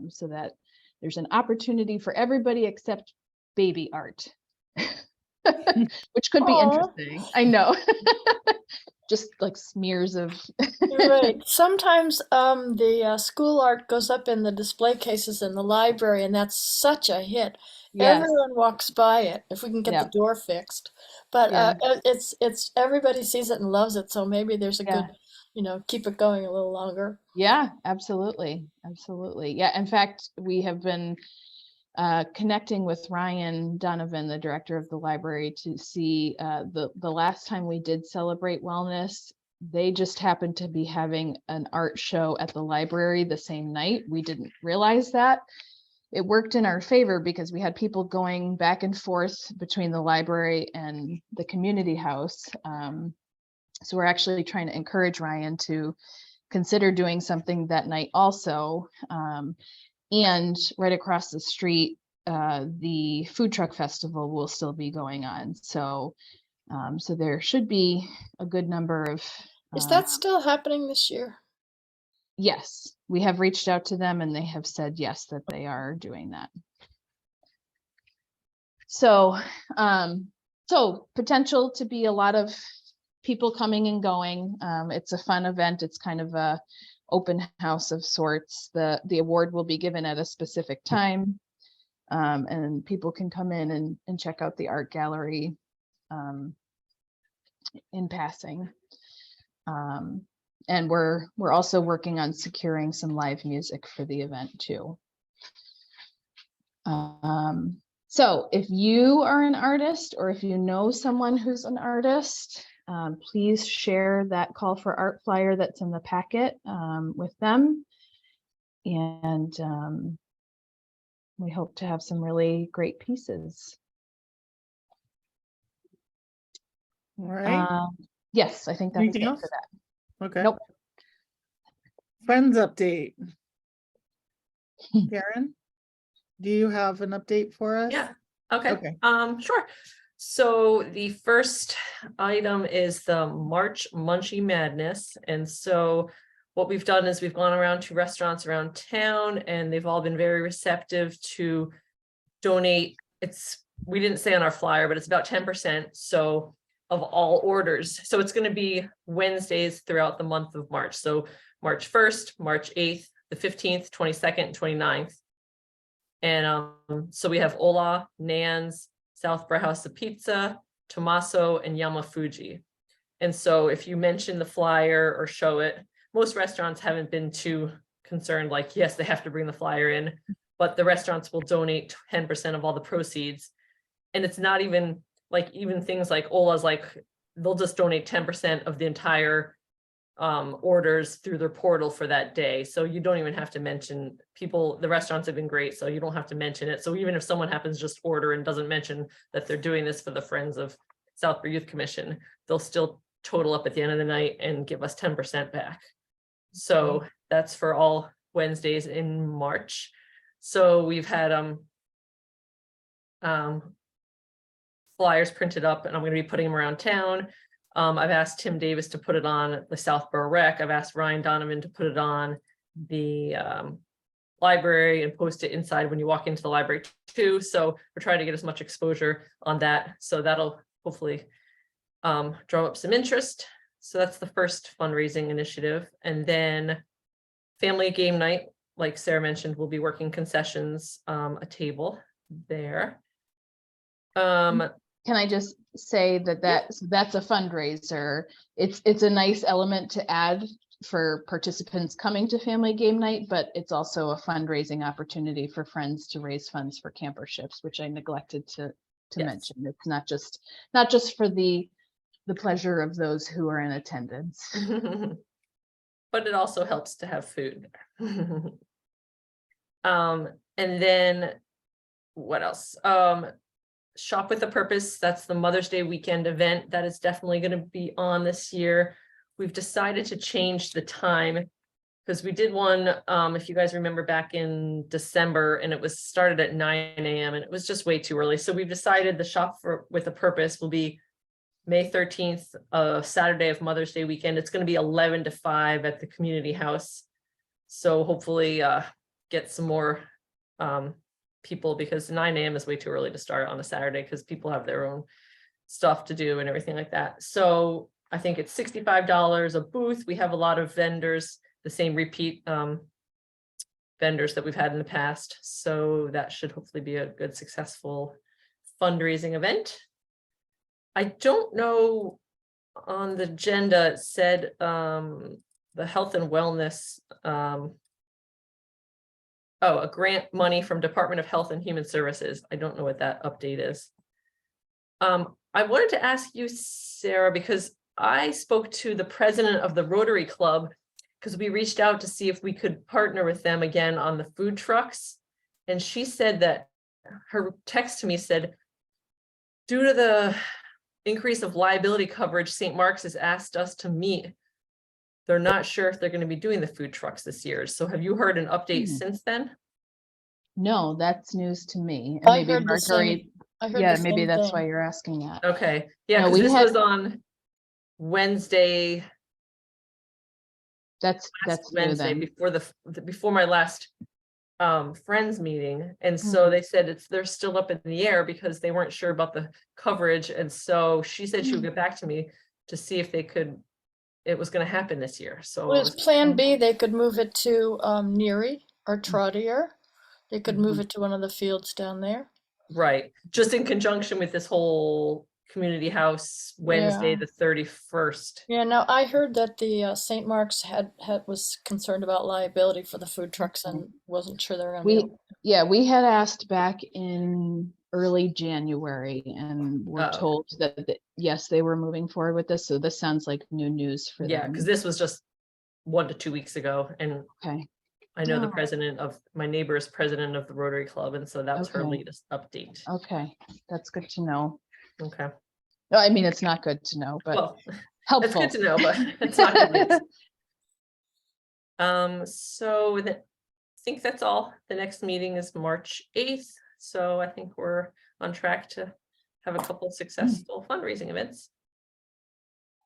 so that there's an opportunity for everybody except baby art, which could be interesting. I know. Just like smears of Right. Sometimes the school art goes up in the display cases in the library, and that's such a hit. Yes. Everyone walks by it if we can get the door fixed. But it's everybody sees it and loves it, so maybe there's a good, keep it going a little longer. Yeah, absolutely. Absolutely. Yeah. In fact, we have been connecting with Ryan Donovan, the director of the library, to see the last time we did Celebrate Wellness, they just happened to be having an art show at the library the same night. We didn't realize that. it worked in our favor because we had people going back and forth between the library and the community house. So we're actually trying to encourage Ryan to consider doing something that night also. And right across the street, the food truck festival will still be going on. So, so there should be a good number of. Is that still happening this year? Yes, we have reached out to them and they have said yes, that they are doing that. So, so potential to be a lot of people coming and going. It's a fun event. It's kind of a open house of sorts. The award will be given at a specific time. And people can come in and check out the art gallery in passing. And we're also working on securing some live music for the event too. So if you are an artist or if you know someone who's an artist, please share that call for art flyer that's in the packet with them. And we hope to have some really great pieces. All right. Yes, I think that's Anything it else? for that. Okay. Nope. Friends update. Karen, do you have an update for us? Yeah, okay. Okay. Sure. So the first item is the March Munchie Madness. And so what we've done is we've gone around to restaurants around town and they've all been very receptive to donate. We didn't say on our flyer, but it's about 10%. So of all orders. So it's going to be Wednesdays throughout the month of March. So March 1st, March 8th, the 15th, 22nd, 29th. And so we have Ola, Nan's, South Brewhouse of Pizza, Tommaso, and Yamafuji. And so if you mention the flyer or show it, most restaurants haven't been too concerned, like, yes, they have to bring the flyer in, but the restaurants will donate 10% of all the proceeds. And it's not even like, even things like Ola's, like they'll just donate 10% of the entire orders through their portal for that day. So you don't even have to mention people. The restaurants have been great, so you don't have to mention it. So even if someone happens to just order and doesn't mention that they're doing this for the Friends of Southbury Youth Commission, they'll still total up at the end of the night and give us 10% back. So that's for all Wednesdays in March. So we've had flyers printed up and I'm going to be putting them around town. I've asked Tim Davis to put it on the Southborough Rec. I've asked Ryan Donovan to put it on the library and post it inside when you walk into the library too. So we're trying to get as much exposure on that. So that'll hopefully draw up some interest. So that's the first fundraising initiative. And then family game night, like Sarah mentioned, we'll be working concessions, a table there. Can I just say that that's a fundraiser. It's a nice element to add for participants coming to family game night, but it's also a fundraising opportunity for Friends to raise funds for camperships, which I neglected to Yes. mention. It's not just for the pleasure of those who are in attendance. But it also helps to have food. And then what else? Shop with a Purpose. That's the Mother's Day weekend event that is definitely going to be on this year. We've decided to change the time because we did one, if you guys remember, back in December, and it was started at 9 a.m. and it was just way too early. So we've decided the Shop with a Purpose will be May 13th, Saturday of Mother's Day weekend. It's going to be 11 to 5 at the community house. So hopefully get some more people, because 9 a.m. is way too early to start on a Saturday because people have their own stuff to do and everything like that. So I think it's $65 a booth. We have a lot of vendors, the same repeat vendors that we've had in the past. So that should hopefully be a good, successful fundraising event. I don't know, on the agenda, it said the health and wellness, a grant money from Department of Health and Human Services. I don't know what that update is. I wanted to ask you, Sarah, because I spoke to the president of the Rotary Club because we reached out to see if we could partner with them again on the food trucks. And she said that her text to me said, due to the increase of liability coverage, St. Mark's has asked us to meet. They're not sure if they're going to be doing the food trucks this year. So have you heard an update since then? No, that's news to me. And I maybe heard the same- Marguerite, I heard yeah, the maybe same that's thing. why you're asking that. Okay, yeah, No, because we this had- was on Wednesday, That's new Wednesday then. before my last friends meeting. And so they said they're still up in the air because they weren't sure about the coverage. And so she said she would get back to me to see if it was going to happen this year. So Well, as Plan B, they could move it to Neary or Trottier. They could move it to one of the fields down there. right, just in conjunction with this whole community house Wednesday, Yeah. the 31st. Yeah, now I heard that the St. Mark's was concerned about liability for the food trucks and wasn't sure they were gonna be. We had asked back in early January and were Oh. told that, yes, they were moving forward with this. So this sounds like new news for Yeah, them. because this was just 1 to 2 weeks ago. And Okay, I know the Oh. president of my neighbor is president of the Rotary Club. And so that was her Okay. latest update. okay, that's good to know. Okay, No, I mean, it's not good to know, but well, it's helpful. good to know, but it's not good news. So I think that's all. The next meeting is March 8th. So I think we're on track to have a couple of successful fundraising events.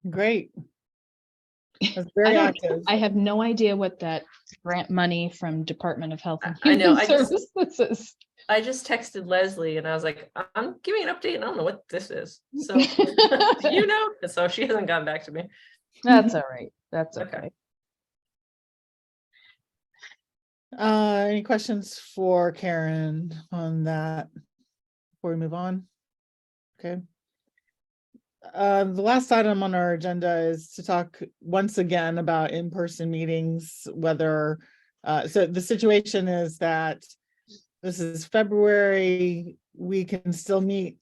Great. That's I very don't- active. I have no idea what that grant money from Department of Health and I know, Human I just- Services is. I just texted Leslie and I was like, I'm giving an update and I don't know what this is. So do you know? And so she hasn't gotten back to me. That's all right. That's Okay. okay. Any questions for Karen on that before we move on? Okay. The last item on our agenda is to talk once again about in-person meetings, whether, so the situation is that this is February, we can still meet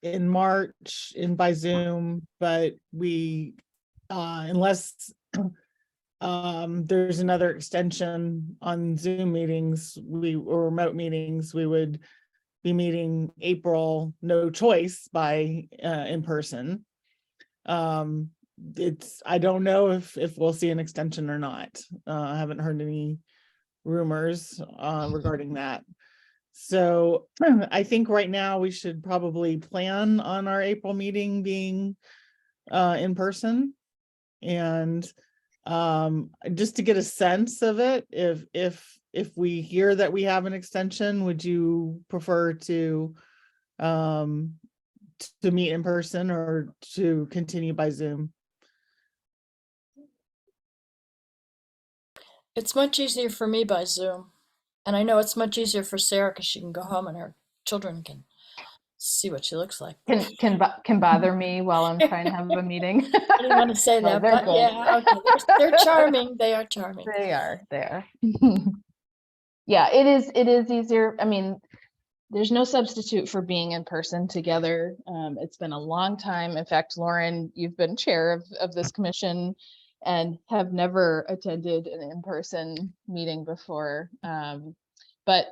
in March by Zoom, but we, unless there's another extension on Zoom meetings, or remote meetings, we would be meeting April, no choice by in person. I don't know if we'll see an extension or not. I haven't heard any rumors regarding that. So I think right now we should probably plan on our April meeting being in person. And just to get a sense of it, if we hear that we have an extension, would you prefer to meet in person or to continue by Zoom? It's much easier for me by Zoom. And I know it's much easier for Sarah because she can go home and her children can see what she looks like. Can bother me while I'm trying to have a meeting. I didn't want to say No, that, they're but good. yeah, okay. They're charming. They are charming. They are. Yeah, it is easier. I mean, there's no substitute for being in person together. It's been a long time. In fact, Lauren, you've been chair of this commission and have never attended an in-person meeting before. But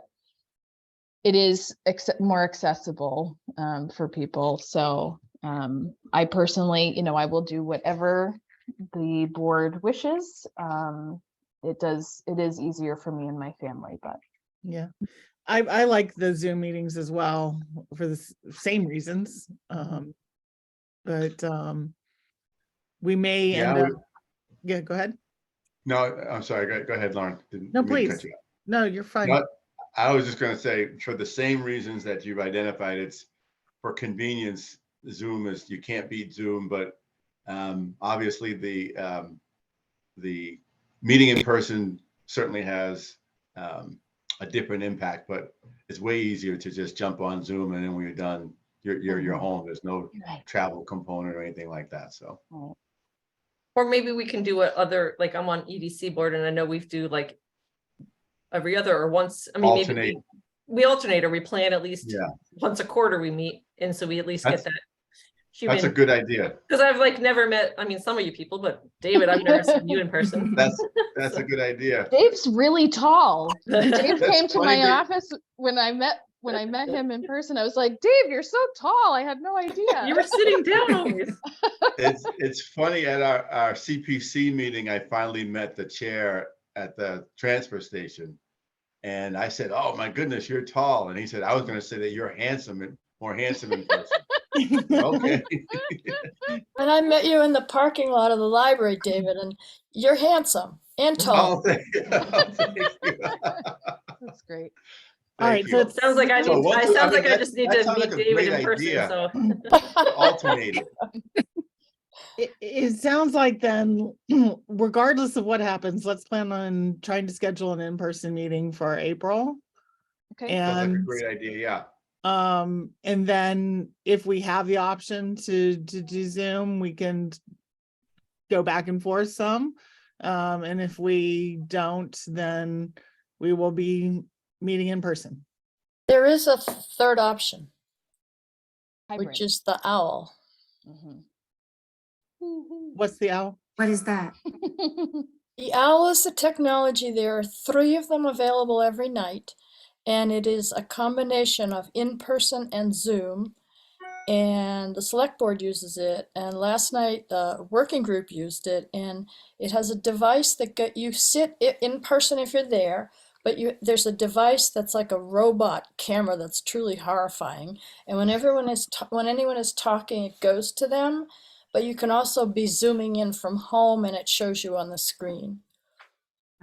it is more accessible for people. So I personally, I will do whatever the board wishes. It is easier for me and my family, but Yeah, I like the Zoom meetings as well for the same reasons. But we may Yeah, end up. Yeah, go ahead. No, I'm sorry. Go ahead, Lauren. No, Didn't mean to cut please. you off. No, you're fine. No, I was just going to say, for the same reasons that you've identified, it's for convenience. Zoom is, you can't beat Zoom, but obviously the meeting in person certainly has a different impact, but it's way easier to just jump on Zoom and then when you're done, you're home. There's no right. travel component or anything like that. So Or maybe we can do like I'm on EDC board and I know we do like every other or once, I mean, maybe alternate. we alternate or we plan at least Yeah. once a quarter we meet. And so we at least get That's- that human. That's a good idea. Because I've like never met, I mean, some of you people, but David, I've never seen you in person. That's a good idea. Dave's really tall. When Dave That's came to funny my be- office when I met him in person. I was like, Dave, you're so tall. I had no idea. You were sitting down always. It's funny, at our CPC meeting, I finally met the chair at the transfer station. And I said, "Oh my goodness, you're tall." And he said, "I was going to say that you're handsome and more handsome in person." Okay. And I met you in the parking lot of the library, David, and you're handsome and tall. Oh, thank you. Oh, thank you. That's great. All right, Thank so you. it's Sounds like I So need, what I do- I sounds mean, like I that- just need that to sounds meet like a David great in person, idea. so. Alternated. it sounds like then, regardless of what happens, let's plan on trying to schedule an in-person meeting for April. Okay. Sounds like a And great idea. Yeah. and then if we have the option to do Zoom, we can go back and forth some. And if we don't, then we will be meeting in person. There is a third option, Hybrid. which is the owl. Mhm. What's the owl? What is that? The owl is the technology. There are 3 of them available every night, and it is a combination of in-person and Zoom. And the select board uses it. And last night, the working group used it. And it has a device that you sit in person if you're there, but there's a device that's like a robot camera that's truly horrifying. And when anyone is talking, it goes to them. But you can also be zooming in from home, and it shows you on the screen.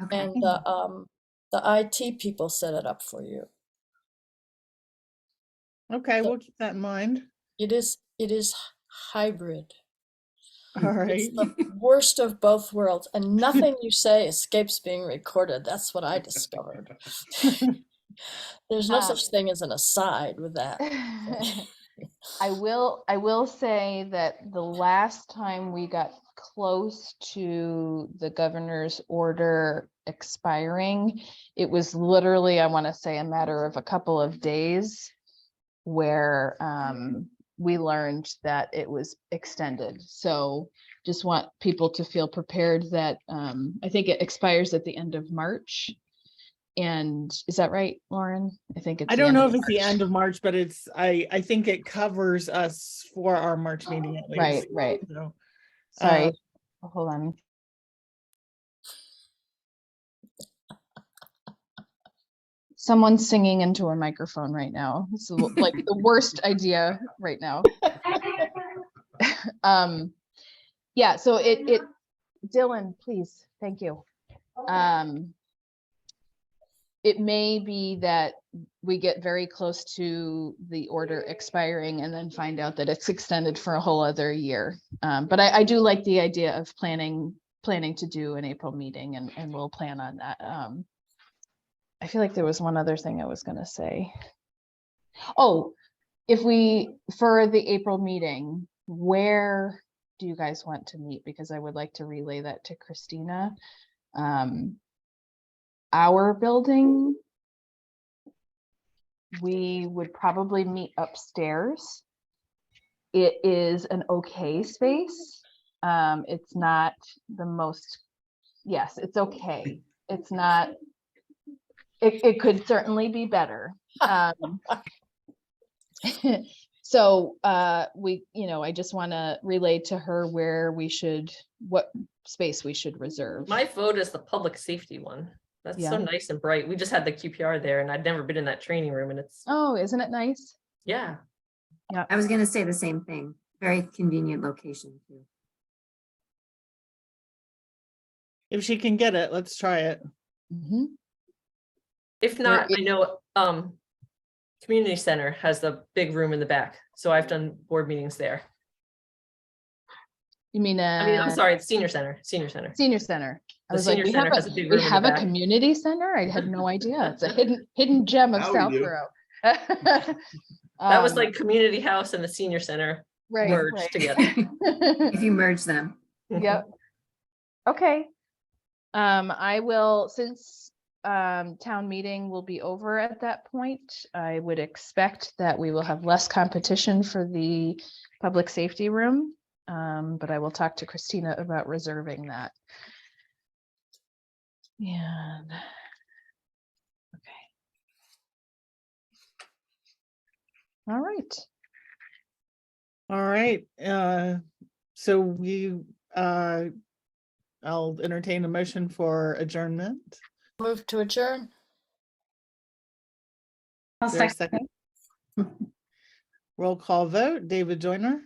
Okay. And the IT people set it up for you. Okay, So- we'll keep that in mind. It is hybrid. All right. It's the worst of both worlds, and nothing you say escapes being recorded. That's what I discovered. There's no such thing as an aside with that. I will say that the last time we got close to the governor's order expiring, it was literally, I want to say, a matter of a couple of days where we learned that it was extended. So just want people to feel prepared that I think it expires at the end of March. And is that right, Lauren? I think it's. I the don't end know of if it's the March. end of March, but it's, I think it covers us for our March meeting at least. Right, right. So, Sorry, hold on. Someone's singing into a microphone right now. It's like the worst idea right now. Yeah, so it Dylan, please, thank you. It may be that we get very close to the order expiring and then find out that it's extended for a whole other year. But I do like the idea of planning to do an April meeting, and we'll plan on that. I feel like there was one other thing I was gonna say. Oh, for the April meeting, where do you guys want to meet? Because I would like to relay that to Christina. Our building, we would probably meet upstairs. It is an okay space. It's not the most, yes, it's okay. It's not, it could certainly be better. So I just want to relay to her what space we should reserve. My vote is the public safety one. That's so Yeah. nice and bright. We just had the QPR there and I'd never been in that training room and it's, Oh, isn't it nice? yeah. I was gonna say the same thing. Very convenient location too. if she can get it, let's try it. Mhm. If not, There I know, community center has the big room in the back. So I've done board meetings there. You mean, I'm sorry, it's senior center. Senior center. I The was like, senior we center have has a big we room in the have a back. community center? I had no idea. It's a hidden gem of Now we do. Southborough. That was like community house and the senior center right, merged right. together. If you merge them. Yep. Okay. I will, since town meeting will be over at that point, I would expect that we will have less competition for the public safety room. But I will talk to Christina about reserving that. And okay. All right. All right, so I'll entertain a motion for adjournment. Move to adjourn. I'll Is there a second. second? Roll call vote, David Joyner,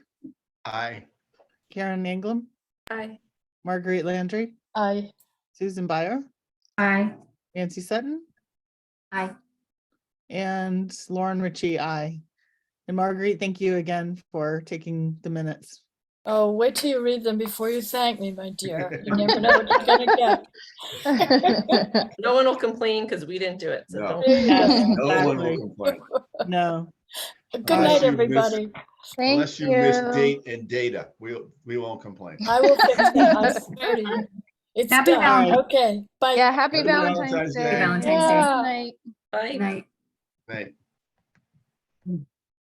Aye. Karen Anglem, Aye. Marguerite Landry, Aye. Susan Byer, Aye. Nancy Sutton, Aye. and Lauren Ritchie, aye. And Marguerite, thank you again for taking the minutes. Oh, wait till you read them before you thank me, my dear. You never know what you're gonna get. No one will complain because we didn't do it. So No. don't. There you go. No one will Exactly. complain. No, Good Unless night, you miss- everybody. Thank Unless you miss you. date and data, we won't complain. I will fix that. I swear to you. It's Happy done. Valentine's- Okay, bye. Yeah, happy Happy Valentine's Valentine's Day. Day. Valentine's Day. Yeah. Good night. Bye. Good night. Right.